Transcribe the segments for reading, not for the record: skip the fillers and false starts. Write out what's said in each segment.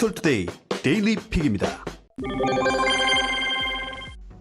닥터투데이 데일리 픽입니다.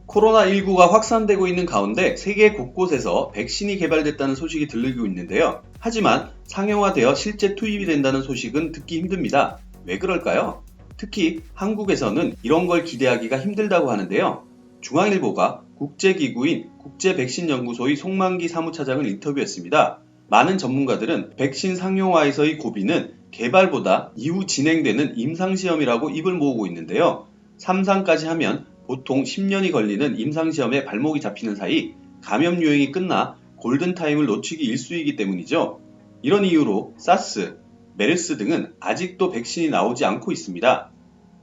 코로나19가 확산되고 있는 가운데 세계 곳곳에서 백신이 개발됐다는 소식이 들리고 있는데요. 하지만 상용화되어 실제 투입이 된다는 소식은 듣기 힘듭니다. 왜 그럴까요? 특히 한국에서는 이런 걸 기대하기가 힘들다고 하는데요. 중앙일보가 국제기구인 국제백신연구소의 송만기 사무차장을 인터뷰했습니다. 많은 전문가들은 백신 상용화에서의 고비는 개발보다 이후 진행되는 임상시험이라고 입을 모으고 있는데요. 3상까지 하면 보통 10년이 걸리는 임상시험에 발목이 잡히는 사이 감염 유행이 끝나 골든타임을 놓치기 일쑤이기 때문이죠. 이런 이유로 사스, 메르스 등은 아직도 백신이 나오지 않고 있습니다.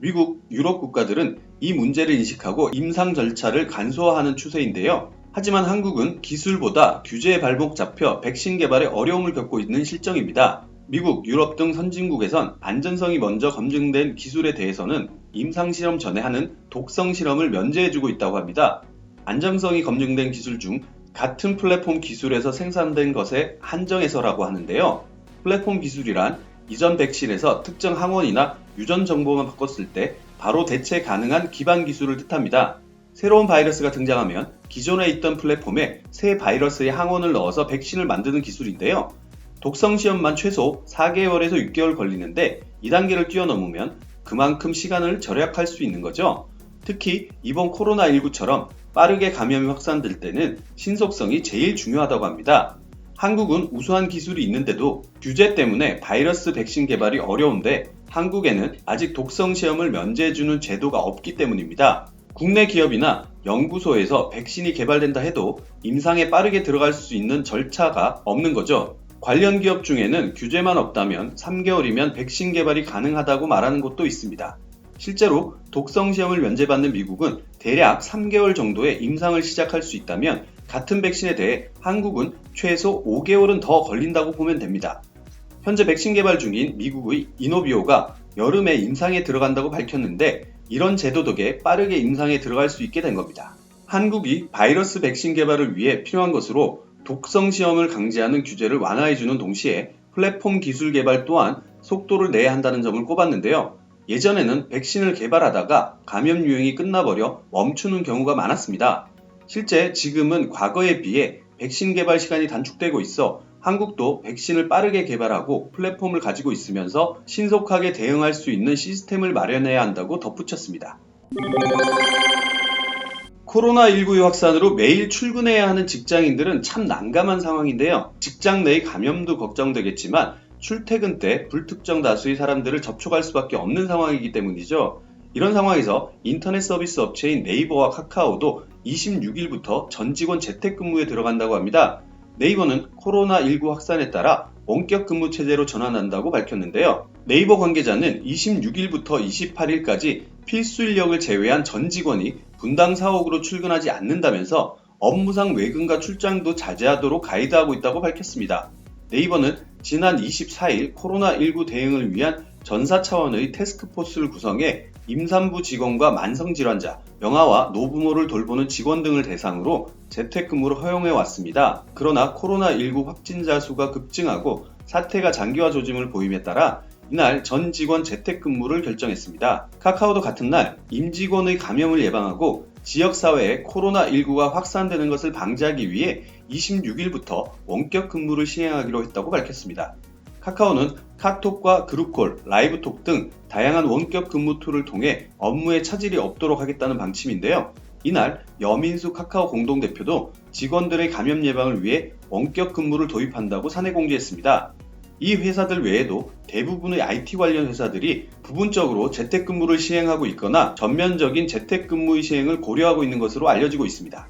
미국, 유럽 국가들은 이 문제를 인식하고 임상 절차를 간소화하는 추세인데요. 하지만 한국은 기술보다 규제에 발목 잡혀 백신 개발에 어려움을 겪고 있는 실정입니다. 미국, 유럽 등 선진국에선 안전성이 먼저 검증된 기술에 대해서는 임상실험 전에 하는 독성실험을 면제해주고 있다고 합니다. 안정성이 검증된 기술 중 같은 플랫폼 기술에서 생산된 것에 한정해서라고 하는데요. 플랫폼 기술이란 이전 백신에서 특정 항원이나 유전 정보만 바꿨을 때 바로 대체 가능한 기반 기술을 뜻합니다. 새로운 바이러스가 등장하면 기존에 있던 플랫폼에 새 바이러스의 항원을 넣어서 백신을 만드는 기술인데요. 독성 시험만 최소 4개월에서 6개월 걸리는데 이 단계를 뛰어넘으면 그만큼 시간을 절약할 수 있는 거죠. 특히 이번 코로나19처럼 빠르게 감염이 확산될 때는 신속성이 제일 중요하다고 합니다. 한국은 우수한 기술이 있는데도 규제 때문에 바이러스 백신 개발이 어려운데 한국에는 아직 독성 시험을 면제해주는 제도가 없기 때문입니다. 국내 기업이나 연구소에서 백신이 개발된다 해도 임상에 빠르게 들어갈 수 있는 절차가 없는 거죠. 관련 기업 중에는 규제만 없다면 3개월이면 백신 개발이 가능하다고 말하는 곳도 있습니다. 실제로 독성 시험을 면제받는 미국은 대략 3개월 정도에 임상을 시작할 수 있다면 같은 백신에 대해 한국은 최소 5개월은 더 걸린다고 보면 됩니다. 현재 백신 개발 중인 미국의 이노비오가 여름에 임상에 들어간다고 밝혔는데 이런 제도 덕에 빠르게 임상에 들어갈 수 있게 된 겁니다. 한국이 바이러스 백신 개발을 위해 필요한 것으로 독성 시험을 강제하는 규제를 완화해주는 동시에 플랫폼 기술 개발 또한 속도를 내야 한다는 점을 꼽았는데요. 예전에는 백신을 개발하다가 감염 유행이 끝나버려 멈추는 경우가 많았습니다. 실제 지금은 과거에 비해 백신 개발 시간이 단축되고 있어 한국도 백신을 빠르게 개발하고 플랫폼을 가지고 있으면서 신속하게 대응할 수 있는 시스템을 마련해야 한다고 덧붙였습니다. 코로나19의 확산으로 매일 출근해야 하는 직장인들은 참 난감한 상황인데요. 직장 내의 감염도 걱정되겠지만 출퇴근 때 불특정 다수의 사람들을 접촉할 수밖에 없는 상황이기 때문이죠. 이런 상황에서 인터넷 서비스 업체인 네이버와 카카오도 26일부터 전 직원 재택근무에 들어간다고 합니다. 네이버는 코로나19 확산에 따라 원격 근무 체제로 전환한다고 밝혔는데요. 네이버 관계자는 26일부터 28일까지 필수 인력을 제외한 전 직원이 분당 사옥으로 출근하지 않는다면서 업무상 외근과 출장도 자제하도록 가이드하고 있다고 밝혔습니다. 네이버는 지난 24일 코로나19 대응을 위한 전사 차원의 태스크포스를 구성해 임산부 직원과 만성질환자, 영아와 노부모를 돌보는 직원 등을 대상으로 재택근무를 허용해 왔습니다. 그러나 코로나19 확진자 수가 급증하고 사태가 장기화 조짐을 보임에 따라 이날 전 직원 재택근무를 결정했습니다. 카카오도 같은 날 임직원의 감염을 예방하고 지역사회에 코로나19가 확산되는 것을 방지하기 위해 26일부터 원격 근무를 시행하기로 했다고 밝혔습니다. 카카오는 카톡과 그룹콜, 라이브톡 등 다양한 원격 근무 툴을 통해 업무에 차질이 없도록 하겠다는 방침인데요. 이날 여민수 카카오 공동대표도 직원들의 감염 예방을 위해 원격 근무를 도입한다고 사내 공개했습니다. 이 회사들 외에도 대부분의 IT 관련 회사들이 부분적으로 재택근무를 시행하고 있거나 전면적인 재택근무의 시행을 고려하고 있는 것으로 알려지고 있습니다.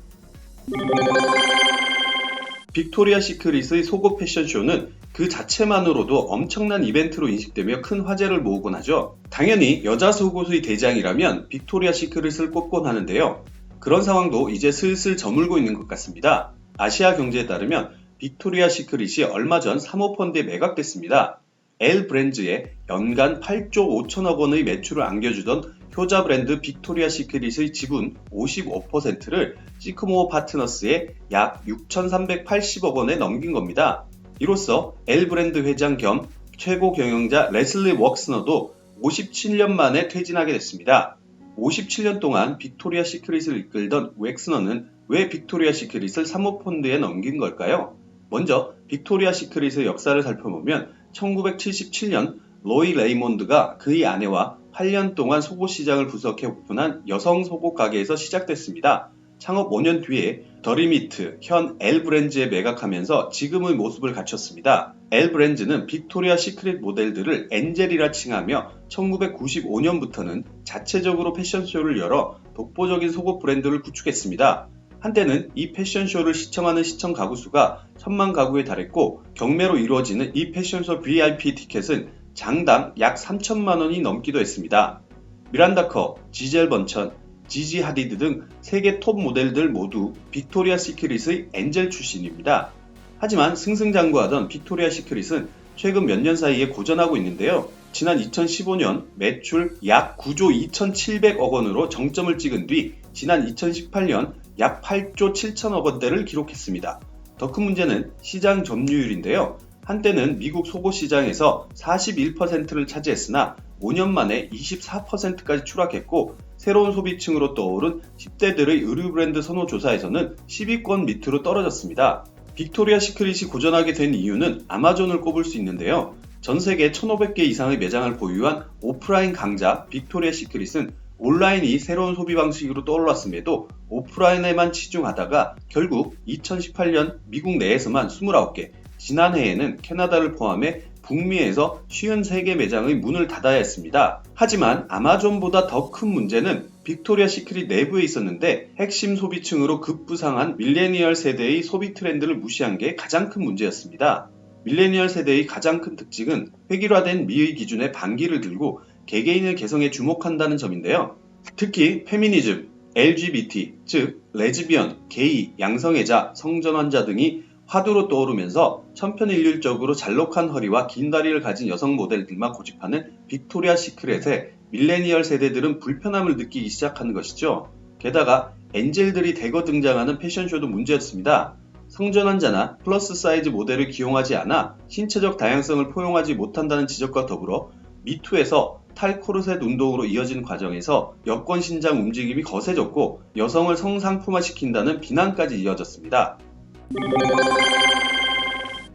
빅토리아 시크릿의 속옷 패션쇼는 그 자체만으로도 엄청난 이벤트로 인식되며 큰 화제를 모으곤 하죠. 당연히 여자 속옷의 대장이라면 빅토리아 시크릿을 꼽곤 하는데요. 그런 상황도 이제 슬슬 저물고 있는 것 같습니다. 아시아 경제에 따르면 빅토리아 시크릿이 얼마 전 사모펀드에 매각됐습니다. L 브랜드에 연간 8조 5천억 원의 매출을 안겨주던 효자 브랜드 빅토리아 시크릿의 지분 55%를 시크모어 파트너스에 약 6,380억 원에 넘긴 겁니다. 이로써 L 브랜드 회장 겸 최고 경영자 레슬리 웍스너도 57년 만에 퇴진하게 됐습니다. 57년 동안 빅토리아 시크릿을 이끌던 웩스너는 왜 빅토리아 시크릿을 사모펀드에 넘긴 걸까요? 먼저 빅토리아 시크릿의 역사를 살펴보면 1977년 로이 레이몬드가 그의 아내와 8년 동안 속옷 시장을 구석해 오픈한 여성 속옷 가게에서 시작됐습니다. 창업 5년 뒤에 더리미트, 현 엘브랜즈에 매각하면서 지금의 모습을 갖췄습니다. 엘브랜즈는 빅토리아 시크릿 모델들을 엔젤이라 칭하며 1995년부터는 자체적으로 패션쇼를 열어 독보적인 속옷 브랜드를 구축했습니다. 한때는 이 패션쇼를 시청하는 시청 가구 수가 1000만 가구에 달했고 경매로 이루어지는 이 패션쇼 VIP 티켓은 장당 약 3천만 원이 넘기도 했습니다. 미란다 커, 지젤 번천, 지지 하디드 등 세계 톱 모델들 모두 빅토리아 시크릿의 엔젤 출신입니다. 하지만 승승장구하던 빅토리아 시크릿은 최근 몇 년 사이에 고전하고 있는데요. 지난 2015년 매출 약 9조 2,700억 원으로 정점을 찍은 뒤 지난 2018년 약 8조 7천억 원대를 기록했습니다. 더 큰 문제는 시장 점유율인데요. 한때는 미국 속옷 시장에서 41%를 차지했으나 5년 만에 24%까지 추락했고 새로운 소비층으로 떠오른 10대들의 의류 브랜드 선호 조사에서는 10위권 밑으로 떨어졌습니다. 빅토리아 시크릿이 고전하게 된 이유는 아마존을 꼽을 수 있는데요. 전 세계 1,500개 이상의 매장을 보유한 오프라인 강자 빅토리아 시크릿은 온라인이 새로운 소비 방식으로 떠올랐음에도 오프라인에만 치중하다가 결국 2018년 미국 내에서만 29개, 지난해에는 캐나다를 포함해 북미에서 53개 매장의 문을 닫아야 했습니다. 하지만 아마존보다 더 큰 문제는 빅토리아 시크릿 내부에 있었는데 핵심 소비층으로 급부상한 밀레니얼 세대의 소비 트렌드를 무시한 게 가장 큰 문제였습니다. 밀레니얼 세대의 가장 큰 특징은 획일화된 미의 기준에 반기를 들고 개개인의 개성에 주목한다는 점인데요. 특히 페미니즘, LGBT, 즉 레즈비언, 게이, 양성애자, 성전환자 등이 화두로 떠오르면서 천편일률적으로 잘록한 허리와 긴 다리를 가진 여성 모델들만 고집하는 빅토리아 시크릿에 밀레니얼 세대들은 불편함을 느끼기 시작하는 것이죠. 게다가 엔젤들이 대거 등장하는 패션쇼도 문제였습니다. 성전환자나 플러스 사이즈 모델을 기용하지 않아 신체적 다양성을 포용하지 못한다는 지적과 더불어 미투에서 탈코르셋 운동으로 이어진 과정에서 여권 신장 움직임이 거세졌고 여성을 성상품화시킨다는 비난까지 이어졌습니다.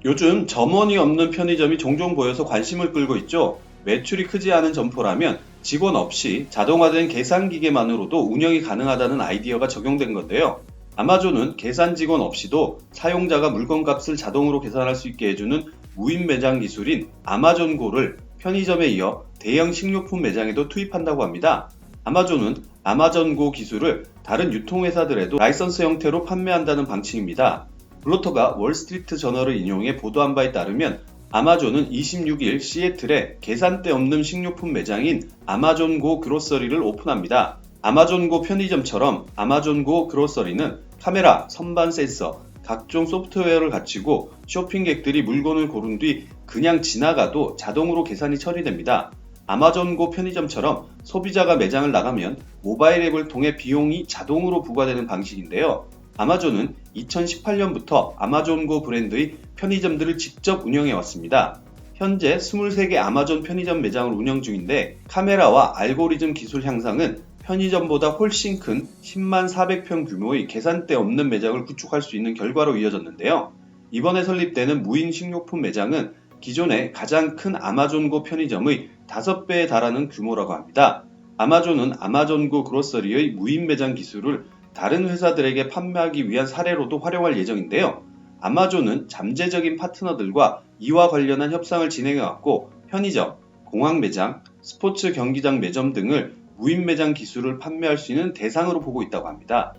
요즘 점원이 없는 편의점이 종종 보여서 관심을 끌고 있죠. 매출이 크지 않은 점포라면 직원 없이 자동화된 계산기계만으로도 운영이 가능하다는 아이디어가 적용된 건데요. 아마존은 계산 직원 없이도 사용자가 물건값을 자동으로 계산할 수 있게 해주는 무인 매장 기술인 아마존고를 편의점에 이어 대형 식료품 매장에도 투입한다고 합니다. 아마존은 아마존고 기술을 다른 유통회사들에도 라이선스 형태로 판매한다는 방침입니다. 블로터가 월스트리트 저널을 인용해 보도한 바에 따르면 아마존은 26일 시애틀에 계산대 없는 식료품 매장인 아마존고 그로서리를 오픈합니다. 아마존고 편의점처럼 아마존고 그로서리는 카메라, 선반 센서, 각종 소프트웨어를 갖추고 쇼핑객들이 물건을 고른 뒤 그냥 지나가도 자동으로 계산이 처리됩니다. 아마존고 편의점처럼 소비자가 매장을 나가면 모바일 앱을 통해 비용이 자동으로 부과되는 방식인데요. 아마존은 2018년부터 아마존고 브랜드의 편의점들을 직접 운영해 왔습니다. 현재 23개 아마존 편의점 매장을 운영 중인데 카메라와 알고리즘 기술 향상은 편의점보다 훨씬 큰 10만 400평 규모의 계산대 없는 매장을 구축할 수 있는 결과로 이어졌는데요. 이번에 설립되는 무인 식료품 매장은 기존의 가장 큰 아마존고 편의점의 5배에 달하는 규모라고 합니다. 아마존은 아마존고 그로서리의 무인 매장 기술을 다른 회사들에게 판매하기 위한 사례로도 활용할 예정인데요. 아마존은 잠재적인 파트너들과 이와 관련한 협상을 진행해왔고 편의점, 공항 매장, 스포츠 경기장 매점 등을 무인 매장 기술을 판매할 수 있는 대상으로 보고 있다고 합니다.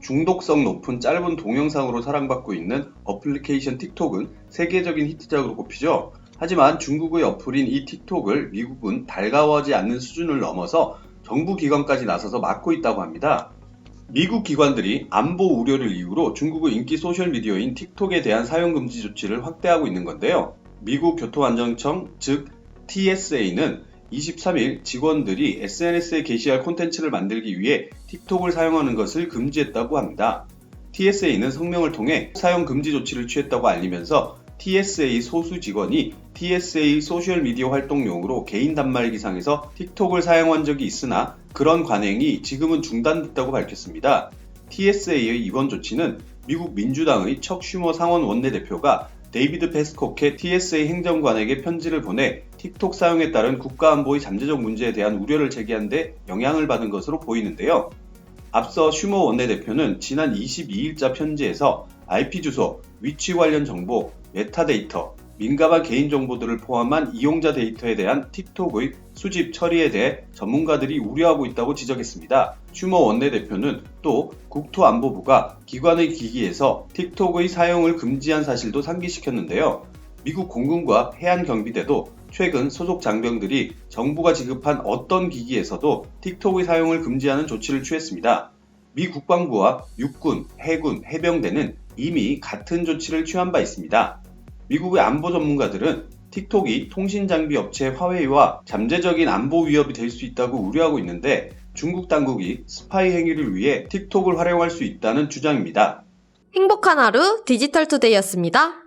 중독성 높은 짧은 동영상으로 사랑받고 있는 어플리케이션 틱톡은 세계적인 히트작으로 꼽히죠. 하지만 중국의 어플인 이 틱톡을 미국은 달가워하지 않는 수준을 넘어서 정부 기관까지 나서서 막고 있다고 합니다. 미국 기관들이 안보 우려를 이유로 중국의 인기 소셜미디어인 틱톡에 대한 사용 금지 조치를 확대하고 있는 건데요. 미국 교통안전청 즉 TSA는 23일 직원들이 SNS에 게시할 콘텐츠를 만들기 위해 틱톡을 사용하는 것을 금지했다고 합니다. TSA는 성명을 통해 사용 금지 조치를 취했다고 알리면서 TSA 소수 직원이 TSA 소셜미디어 활동용으로 개인 단말기상에서 틱톡을 사용한 적이 있으나 그런 관행이 지금은 중단됐다고 밝혔습니다. TSA의 이번 조치는 미국 민주당의 척 슈머 상원 원내대표가 데이비드 페스코케 TSA 행정관에게 편지를 보내 틱톡 사용에 따른 국가안보의 잠재적 문제에 대한 우려를 제기한 데 영향을 받은 것으로 보이는데요. 앞서 슈머 원내대표는 지난 22일자 편지에서 IP 주소, 위치 관련 정보, 메타데이터, 민감한 개인정보들을 포함한 이용자 데이터에 대한 틱톡의 수집, 처리에 대해 전문가들이 우려하고 있다고 지적했습니다. 슈머 원내대표는 또 국토안보부가 기관의 기기에서 틱톡의 사용을 금지한 사실도 상기시켰는데요. 미국 공군과 해안경비대도 최근 소속 장병들이 정부가 지급한 어떤 기기에서도 틱톡의 사용을 금지하는 조치를 취했습니다. 미 국방부와 육군, 해군, 해병대는 이미 같은 조치를 취한 바 있습니다. 미국의 안보 전문가들은 틱톡이 통신장비 업체 화웨이와 잠재적인 안보 위협이 될 수 있다고 우려하고 있는데 중국 당국이 스파이 행위를 위해 틱톡을 활용할 수 있다는 주장입니다. 행복한 하루 디지털투데이였습니다.